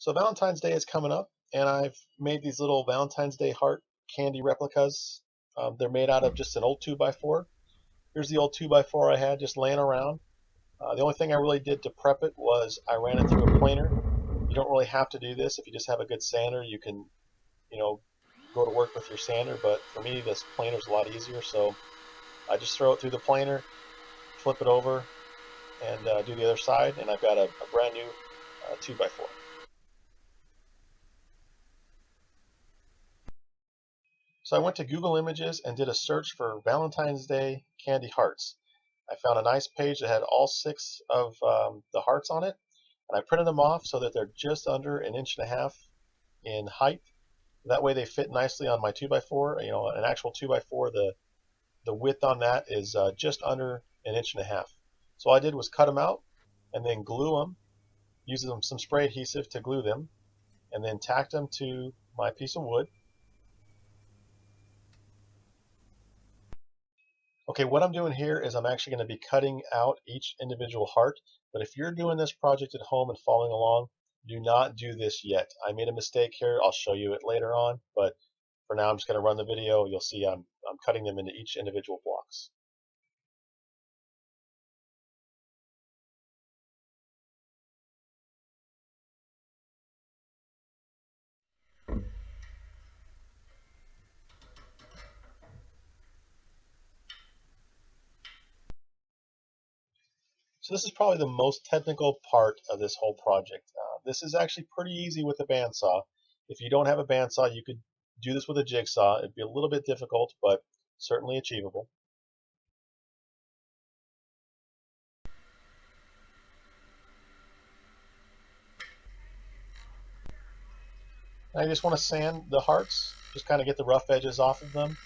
So Valentine's Day is coming up, and I've made these little Valentine's Day heart candy replicas. They're made out of just an old 2x4. Here's the old 2x4 I had just laying around. The only thing I really did to prep it was I ran it through a planer. You don't really have to do this. If you just have a good sander, you can, go to work with your sander. But for me, this planer is a lot easier. So I just throw it through the planer, flip it over, and do the other side, and I've got a brand new 2x4. So I went to Google Images and did a search for Valentine's Day candy hearts. I found a nice page that had all 6 of the hearts on it, and I printed them off so that they're just under 1.5 inches in height. That way they fit nicely on my 2x4. An actual 2x4, the width on that is just under 1.5 inches. So all I did was cut them out and then glue them, using some spray adhesive to glue them, and then tacked them to my piece of wood. Okay, what I'm doing here is I'm actually going to be cutting out each individual heart, but if you're doing this project at home and following along, do not do this yet. I made a mistake here. I'll show you it later on, but for now I'm just going to run the video. You'll see I'm cutting them into each individual blocks. So this is probably the most technical part of this whole project. This is actually pretty easy with a bandsaw. If you don't have a bandsaw, you could do this with a jigsaw. It'd be a little bit difficult, but certainly achievable. I just want to sand the hearts, just kind of get the rough edges off of them.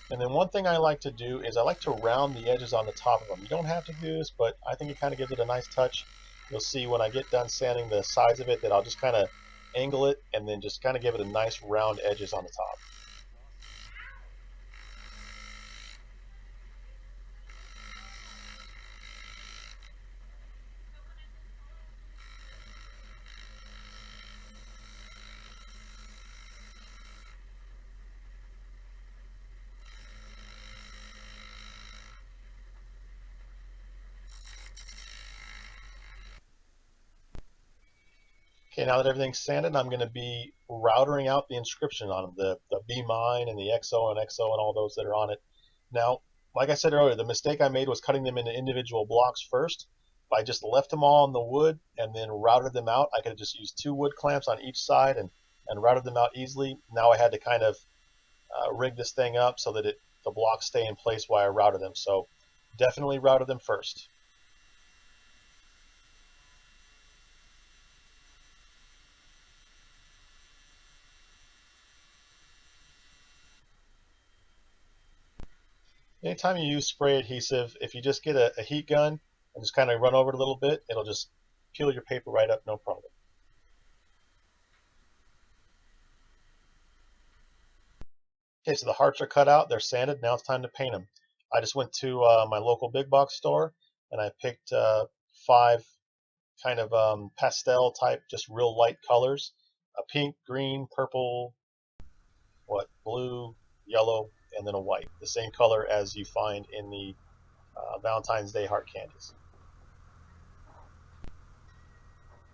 And then one thing I like to do is I like to round the edges on the top of them. You don't have to do this, but I think it kind of gives it a nice touch. You'll see when I get done sanding the sides of it that I'll just kind of angle it and then just kind of give it a nice round edges on the top. Okay, now that everything's sanded, I'm going to be routering out the inscription on them, the Be Mine and the XO and XO and all those that are on it. Now, like I said earlier, the mistake I made was cutting them into individual blocks first. If I just left them all on the wood and then routed them out, I could have just used 2 wood clamps on each side and routed them out easily. Now I had to kind of rig this thing up so that the blocks stay in place while I routed them. So definitely routed them first. Anytime you use spray adhesive, if you just get a heat gun and just kind of run over it a little bit, it'll just peel your paper right up, no problem. Okay, so the hearts are cut out, they're sanded, now it's time to paint them. I just went to my local big box store and I picked 5 kind of pastel type, just real light colors. Pink, green, purple, blue, yellow, and then a white. The same color as you find in the Valentine's Day heart candies.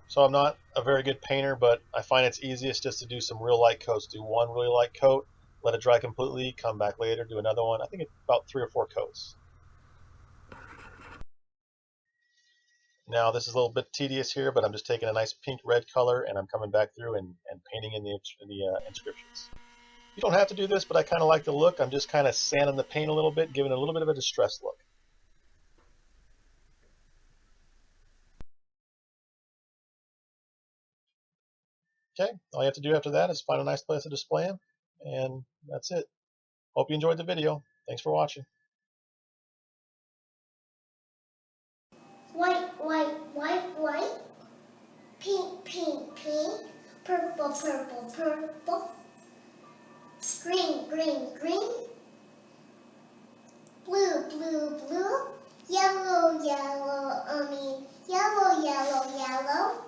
So I'm not a very good painter, but I find it's easiest just to do some real light coats. Do one really light coat, let it dry completely, come back later, do another one. I think it's about 3 or 4 coats. Now this is a little bit tedious here, but I'm just taking a nice pink red color and I'm coming back through and painting in the inscriptions. You don't have to do this, but I kind of like the look. I'm just kind of sanding the paint a little bit, giving it a little bit of a distressed look. Okay, all you have to do after that is find a nice place to display them, and that's it. Hope you enjoyed the video. Thanks for watching. White, white, white, white. Pink, pink, pink. Purple, purple, purple. Green, green, green. Blue, blue, blue. Yellow, yellow, yellow, yellow, yellow.